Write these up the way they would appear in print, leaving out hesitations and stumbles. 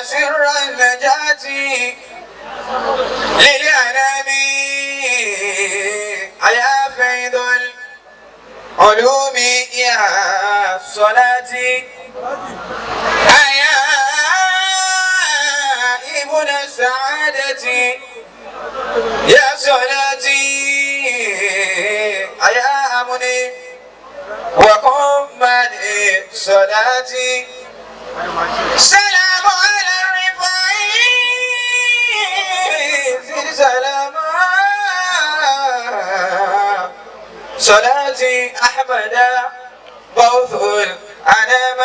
سر النجاة للأنام يا فيض العلوم يا الصلاة يا ابن السعادة يا صلاتي يا أمني وقمني صلاتي سلام على الرفاعي سلام صلاتي أحمد بوث الأنام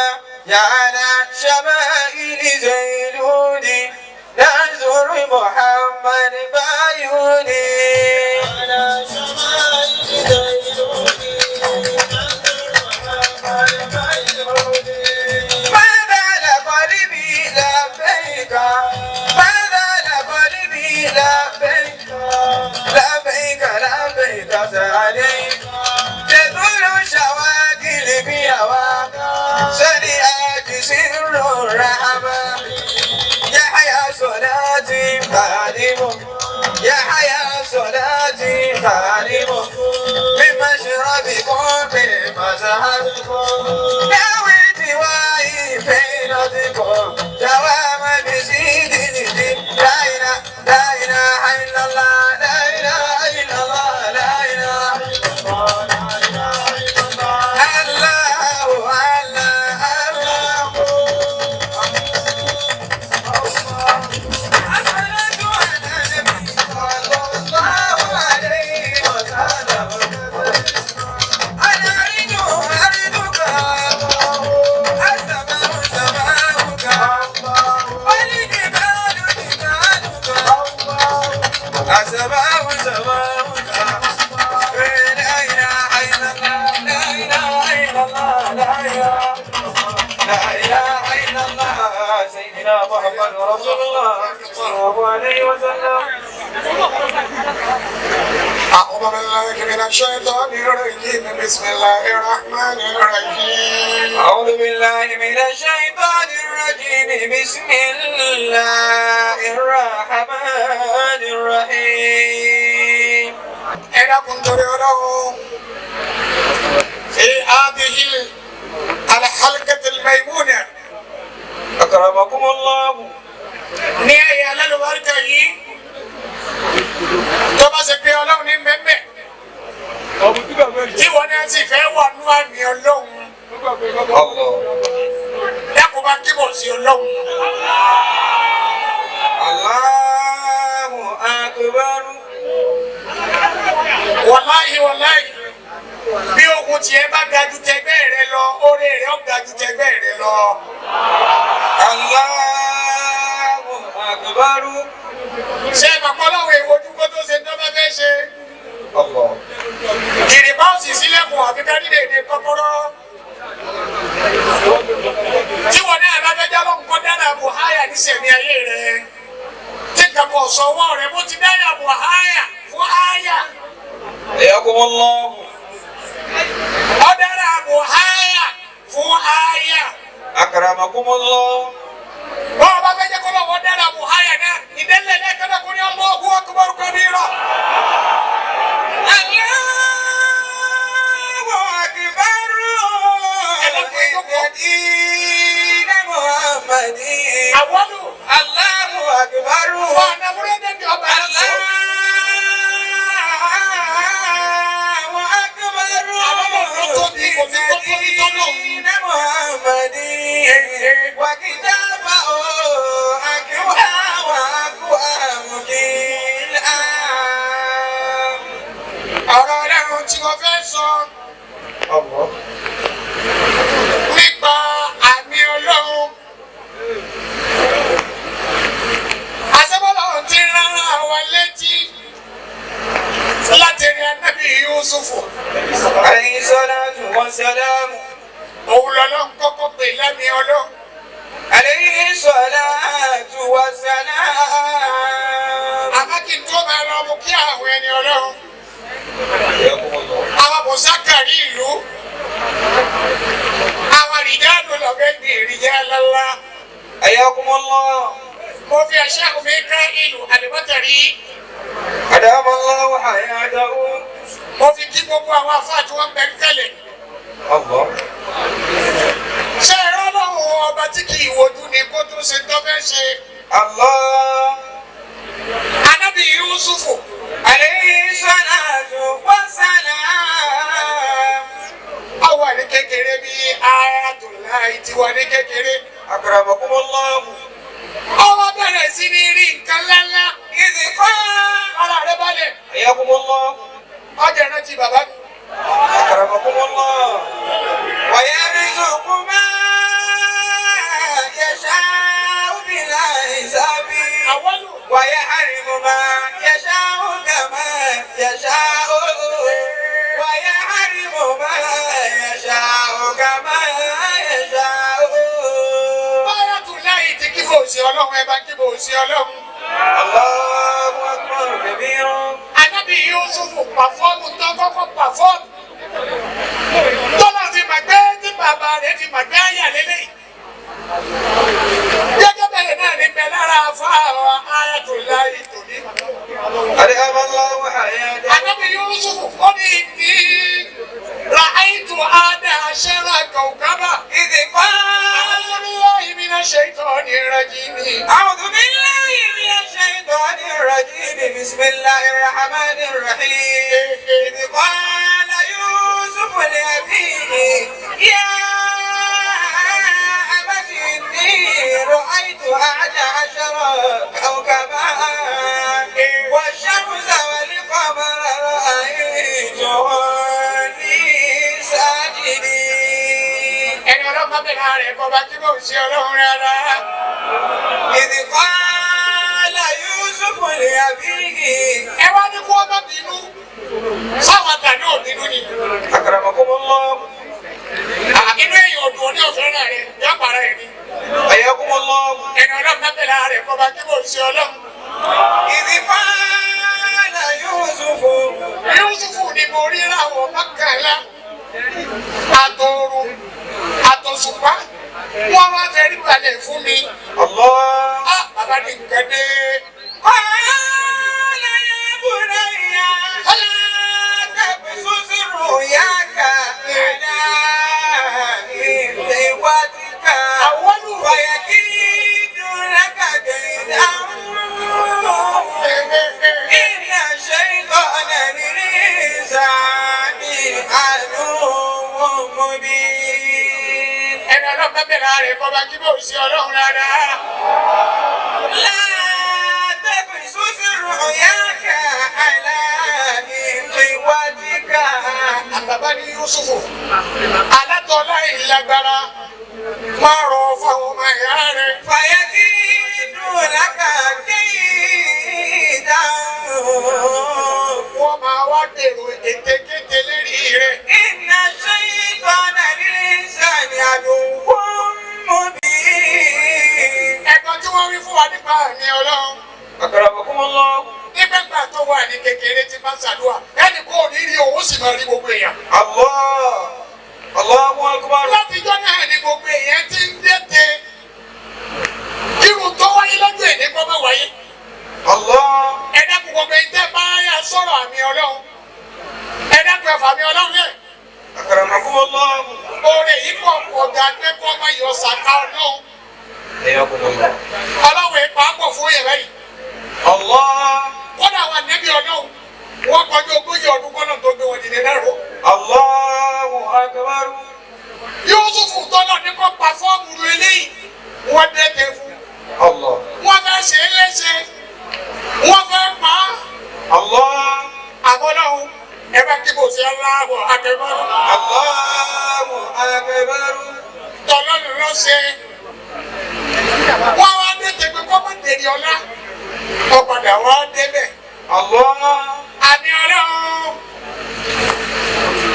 يا على شمائل زيلوني نزور محمد بعيوني على شمائل زيلوني نزور محمد بعيوني ماذا لقلبي لبيك ماذا لقلبي لبيك لبيك لبيك سعديك تدور شواكل بهواك سريعك سر الرحمة يا حيا صلاتي خادم يا حيا صلاتي خادم من مشربكم من مذهبكم دعوتي وعي فينتكم دوام بسيد الدين لا إله لا إله إلا الله لا إله إلا الله لا إله إلا الله لا إله إلا الله الله الله سماوك سماوك لا إله إلا الله لا إله إلا الله لا إله إلا الله سيدنا محمد رسول الله صلى الله عليه وسلم أعوذ بالله من الشيطان الرجيم بسم الله الرحمن الرحيم أعوذ بالله من الشيطان الرجيم بسم الله الرحمن الرحيم أنا كنت أراه في هذه الحلقة الميمونة أكرمكم الله نهاية للورقة tó bá ṣe pé ọlọ́run ní mẹ́mẹ́ tí wọ́n náà sì fẹ́ wà nú àmì ọlọ́run dákun bá kíbọ̀ sí ọlọ́run. Allahu akbar. Wàláhì wàláhì bí ogun tiẹ̀ bá ga jù tẹgbẹ́ rẹ lọ oore rẹ ó ga jù tẹgbẹ́ rẹ lọ. Allahu akbar. Ṣé bàbá ọlọ́run èwojú kó tó ṣe tó bá fẹ́ ṣe? Kìrìbá òsì sílẹ̀kùn àfi ká nílé èdè kọ́kọ́rọ́. Tí wọ́n náà bá fẹ́ jálọ̀ nǹkan dára Buhaya ní sẹ̀mí ayé rẹ̀. Tí kàkọ́ sọ̀wọ́ rẹ̀ bó ti dára Buhaya fún Aya. Ayakumullah. Ó dára Buhaya fún Aya. Akramakumullah. Bọ́ọ̀ bá fẹ́ jẹ́ kó lọ́wọ́ dára Buhaya náà, ìdẹ́lẹ̀ lẹ́kọ̀ọ́ kò ní Allahu akbar kabira. Allahu akbar. Sayyidina Muhammadin. Awwalu. Allahu akbar. Wà á nàmúrẹ́ dẹ́bi ọba ẹ̀ sọ. Allahu akbar. Sayyidina Muhammadin. Wa kitabahu akwa wa mukil am. Ọ̀rọ̀ Ọlọ́run tí wọ́n fẹ́ sọ nípa àmì Ọlọ́run. Àṣẹ́bọ́lọ́run ti rán àwọn létí láti rí Ànábì Yúsúfù. Alayhi salatu wa salam. Òun lọ́lọ́run kọ́kọ́ pè lámì Ọlọ́run. Alayhi salatu wa salam. Àmọ́ kí n tó máa lọ mú kí àwọn ẹni Ọlọ́run. Àwọn mùsákàrí ìlú. Àwọn àrìjáàdù lọ́gbẹ́ ní ìrìjà lọ́lá. حياكم الله. mo fi Sheikh Mikail Al-Batari أدام الله حياته. mo fi kí gbogbo àwọn àfáà tí wọ́n bẹ ń tẹ̀lé. الله. ṣé ẹ̀rọ Ọlọ́run ọba tí kì í wojú ni kó tó ṣe tó fẹ́ ṣe. الله. Ànábì Yusufu عليه الصلاة والسلام. ó wà ní kékeré bí Ayatullahi ti wà ní kékeré. أكرمكم الله. ó wá bẹ̀rẹ̀ sí ní rí nǹkan ńláńlá. إذ قال. ara rẹ̀ balẹ̀. حياكم الله. ọjà rántí bàbá mi. أكرمكم الله. ويرزق ما يشاء بلا حساب. àwọn ويحرم ما يشاء كما يشاء. ويحرم ما يشاء كما يشاء. Ayatullahi ti kí bò sí Ọlọ́run ẹ bá kí bò sí Ọlọ́run. الله أكبر كبيرا. Ànábì Yusufu pàfọ́ọ̀mù tó kọ́kọ́ pàfọ́ọ̀mù. Tọ́lá ti mà gbé tí bàbá rẹ̀ ti mà gbé àyà lélẹ̀. Gẹ́gẹ́ bẹ́ẹ̀ náà ní bẹ lára fáwọn Ayatullahi tòní. أدام الله حياته. Ànábì Yusufu ó ní ìdí ra'aytu ahada ashara kawkaba. إذ قال. أعوذ بالله من الشيطان الرجيم. أعوذ بالله من الشيطان الرجيم. بسم الله الرحمن الرحيم. إذ قال يوسف لأبيه يا أبت إني رأيت 11 كوكبا والشمس والقمر رأيتهم لي ساجدين. Ẹni Ọlọ́run bá bẹ̀rẹ̀ rẹ̀ kọ́ bá kí bò sí Ọlọ́run rárá. إذ قال يوسف لأبيه. Ẹ wá ní kó má bínú. Sáwọn àtàní ò bínú ni. أكرمكم الله. Inú èèyàn òdùn òní òfin náà rẹ̀ yọ pàrọ̀ ẹ̀ ni. حياكم الله. Ẹni Ọlọ́run bá bẹ̀rẹ̀ rẹ̀ kọ́ bá kí bò sí Ọlọ́run. إذ قال يوسف. Yusufu ni mo rí láwọn mọ́kànlá. Àtòrò àtòṣùpá. Wọ́n wá fẹ́ rí balẹ̀ fún mi. الله. Bàbá ní nǹkan dé. قال يا بني لا تقصص رؤياك على إخوتك ويكيد لك كيدا إن الشيطان للإنسان عدو مبين. Ẹni Ọlọ́run bá bẹ̀rẹ̀ rẹ̀ kọ́ bá kí bò sí Ọlọ́run rárá. لا تقصص رؤياك على إخوتك. Bàbá ní Yusufu. Alátọ̀ọ́lá ìlágbára. Máa rọ̀ fáwọn ọmọ ìyá rẹ̀. فيكيد لك كيدا Wọ́n máa wá dèrò ètekéte lérí rẹ̀. إن الشيطان للإنسان عدو مبين. Ẹ̀gbọ́n tí wọ́n wí fún wa nípa àmì Ọlọ́run. أكرمكم الله. Nígbàgbà tó wà ní kékeré tí bá ń ṣàdúrà. Ẹnì kò ní rí owó sì máa rí gbogbo èèyàn. الله. الله أكبر. Látijọ́ náà ni gbogbo èèyàn ti ń dẹ́tẹ̀. Irun tó wáyé lọ́jọ́ èdè kọ́ máa wáyé. الله. Ẹ dákun gbogbo ẹni tẹ́ bá yà sọ̀rọ̀ àmì Ọlọ́run. Ẹ dákun ẹ̀fọ́ àmì Ọlọ́run lẹ̀. أكرمكم الله. Oore yìí pọ̀ ọ̀gá pé kọ́ máa yọ sàká Ọlọ́run. حياكم الله. Ọlọ́run ẹ̀ pa á pọ̀ fún yẹ̀rẹ́ yìí. الله. Kọ́dà wà nẹ́bí Ọlọ́run. Wọ́n kọjú 40 ọdún kọ́nà tó gbé wọn dìde lẹ́rọ. الله أكبر. Yusufu tọ́lọ̀ ní kó pa fọ́ọ̀mù lu eléyìí. Wọ́n dẹ́tẹ̀ fún. الله. Wọ́n fẹ́ ṣe é léṣe. Wọ́n fẹ́ pa á. الله. Àbọ̀lọ́hún ẹ bá kí bò sí aláàbọ̀ akẹ́kọ̀ọ́. الله أكبر. Tọ́lọ́nù lọ ṣe. Wọ́n wá dẹ́tẹ̀ pé kọ́ bá dèrè ọlá. Ọ̀padà wá débẹ̀. الله. Àmì Ọlọ́run.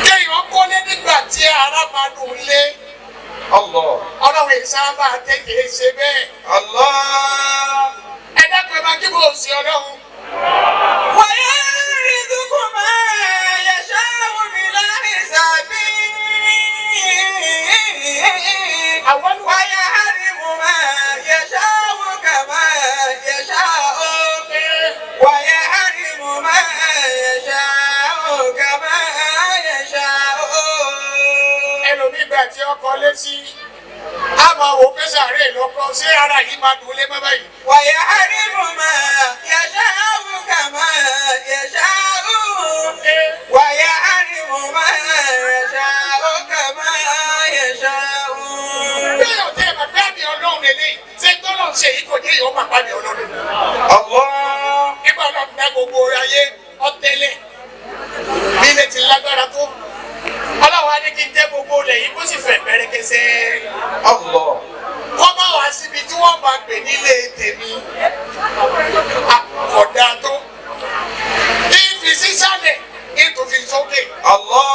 Kéèyàn kọ́lé nígbà tí ara máa dùn lé. الله. Ọlọ́run ìsáábà tètè ṣe bẹ́ẹ̀. الله. Ẹ dákun ẹ bá kí bò sí Ọlọ́run. ويرزق ما يشاء بلا حساب. Àwọn ويحرم ما يشاء máa wò pé sàárè lọ́kọ́ ṣé ara yìí máa dùn lé mọ́ báyìí. ويحرم ما يشاء كما يشاء ويحرم ما يشاء كما يشاء. bí yóò tẹ́ ẹ̀ máa bẹ́ẹ̀ mi ọlọ́run lélẹ́yìí ṣé tọ́lọ́ ṣe yìí kò ní yóò máa bá mi ọlọ́run. الله nígbà ọlọ́run dá gbogbo ayé ọ̀tẹ́lẹ̀ bí ilé ti lágbára tó ọlọ́run á ní kí n tẹ́ gbogbo ilẹ̀ yìí kó sì fẹ̀ pẹ́rẹ́kẹsẹ́. الله kọ́ bá wá síbi tí wọ́n máa gbè nílé tèmi àkọ́dá tó ìfi sísàlẹ̀ ìtòfin sókè. الله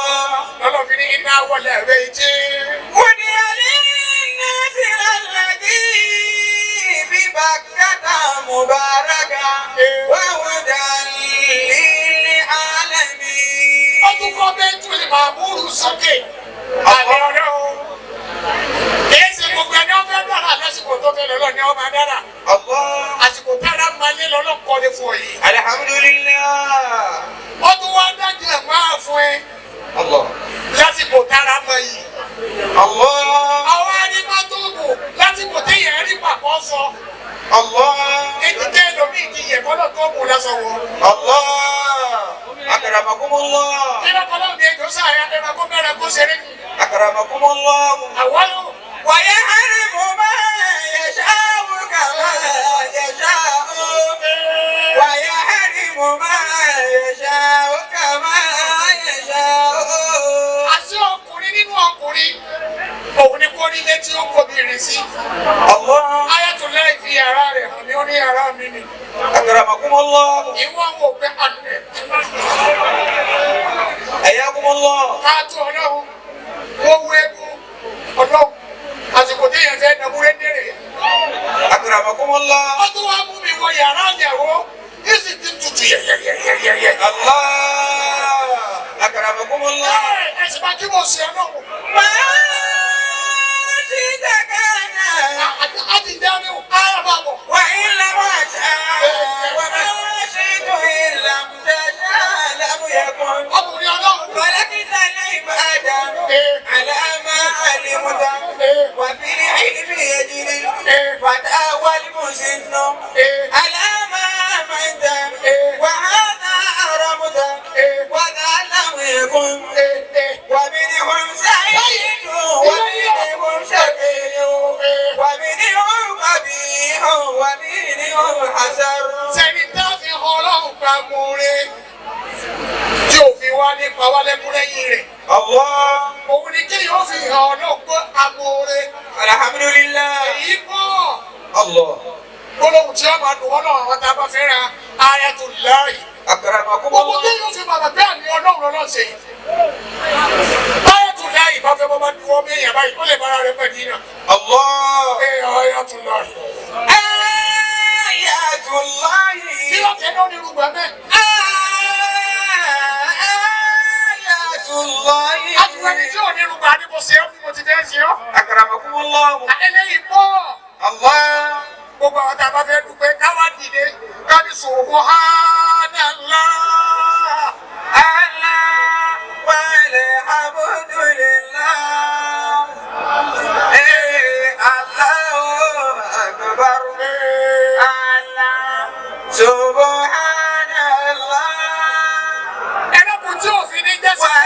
lọ́lọ́fin ní iná wọlé ẹ̀rẹ́ ìjẹ́. ودي للناس الذي ببكة مباركة وهدى للعالمين. ó tún kọ́ bẹ́ẹ̀ tún lè máa múrù sókè. àlẹ́ ọlọ́run kìí ṣe gbogbo ẹni wọ́n fẹ́ dára lásìkò tó fẹ́ lọ́lọ́ ni wọ́n máa dára. الله àsìkò tára máa lé lọ́lọ́ kọ́lé fún ọ yìí. الحمد لله. ó tún wá dájú ẹ̀ máa fún ẹ الله lásìkò tára máa yìí. الله àwọn arímọ́tòògùn lásìkò téèyàn rí pàpọ̀ sọ. الله ètò tẹ́ lómi ti yẹ kọ́lọ́ tó mú lásán wọ. الله أكرمكم الله nínú kọ́lọ́ mi èjò sáyà ẹ̀rọ kó bẹ̀rẹ̀ kó ṣeré ni. أكرمكم الله. àwọn yóò. ويحرم ما يشاء كما يشاء ويحرم ما يشاء كما يشاء. àti ọkùnrin nínú ọkùnrin òun ni kò ní létí ó kò bìrì sí. الله Ayatollah fi yàrá rẹ̀ hàn mí ó ní yàrá mi ni. أكرمكم الله. ìwọ́n wò pé àná حياكم الله. káàtó ọlọ́run ó wú egun ọlọ́run àsìkò téèyàn fẹ́ dàbúrẹ́ dèrè. أكرمكم الله. ó tún wá mú mi wọ yàrá ìyàwó yìí sì ti tutù yẹ̀yẹ̀yẹ̀yẹ̀yẹ̀. الله أكرمكم الله. ẹ̀sìn máa kí mo ṣe ọlọ́run. ما شئت كان àti ìdáni ara bá bọ̀. وإن لم أشاء وما شئت إن لم تشاء لم يكن. ọkùnrin ọlọ́run. خلقت العباد على ما علمت وفي العلم يجري الفتى والمسن على ما آمنت وهذا أرمت وذا لم يكن ومنهم سعيد ومنهم شقي ومنهم قبيح ومنهم حسن. sẹ́ni tá a fi hàn ọlọ́run pa mú rẹ̀ tí òfin wá nípa wá lẹ́kún lẹ́yìn rẹ̀. الله òun ni kéèyàn ó fi hàn ọlọ́run pé amóore. الحمد لله. èyí pọ̀ الله gbólóhùn tí wọ́n máa dùn wọ́n náà àwọn tá a bá fẹ́ ra Ayatollah. أكرمكم gbogbo الله. téèyàn fi bàbá bẹ́ẹ̀ ni ọlọ́run lọ́lọ́sẹ̀ yìí. Ayatollah bá fẹ́ bọ́ bá dùn wọ́n méèyàn báyìí ó lè bára rẹ̀ Mẹ́dínà. الله Ayatollah. آيات الله. bí wọ́n tẹ́ náà ní irúgbà bẹ́ẹ̀. آيات الله. àtúwẹ́ni tí ò ní irúgbà ni mo ṣe ọ́ bí mo ti fẹ́ ṣe ọ́. أكرمكم الله. àlẹ́lẹ́yìn pọ̀. الله gbogbo àwọn tá a bá fẹ́ dúpẹ́ káwá dìde káni Subhanallah. ألا والحمد لله. الله أكبر. ألا سبحان الله ẹlẹ́kùn tí òfin ní jẹ́ sí pé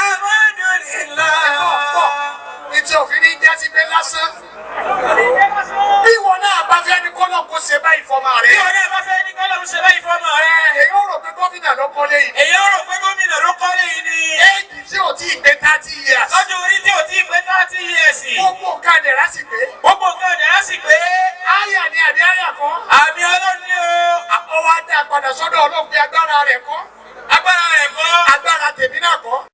والحمد لله. ní tí òfin ní jẹ́ sí pé lásán. bí ìwọ náà bá fẹ́ ní kọ́lọ̀ kó ṣe báyìí fọmọ rẹ. Bí ọ̀rẹ́ bá fẹ́ ní kọ́lọ́run ṣe báyìí fọ́mọ rẹ̀. èyí ó rò pé gómìnà ló kọ́lé yìí. Èyí ó rò pé gómìnà ló kọ́lé yìí ni. éèdì tí ò tí ì pé 30 years. Lọ́jọ́ orí tí ò tí ì pé 30 years. gbogbo nǹkan lè rásì pé.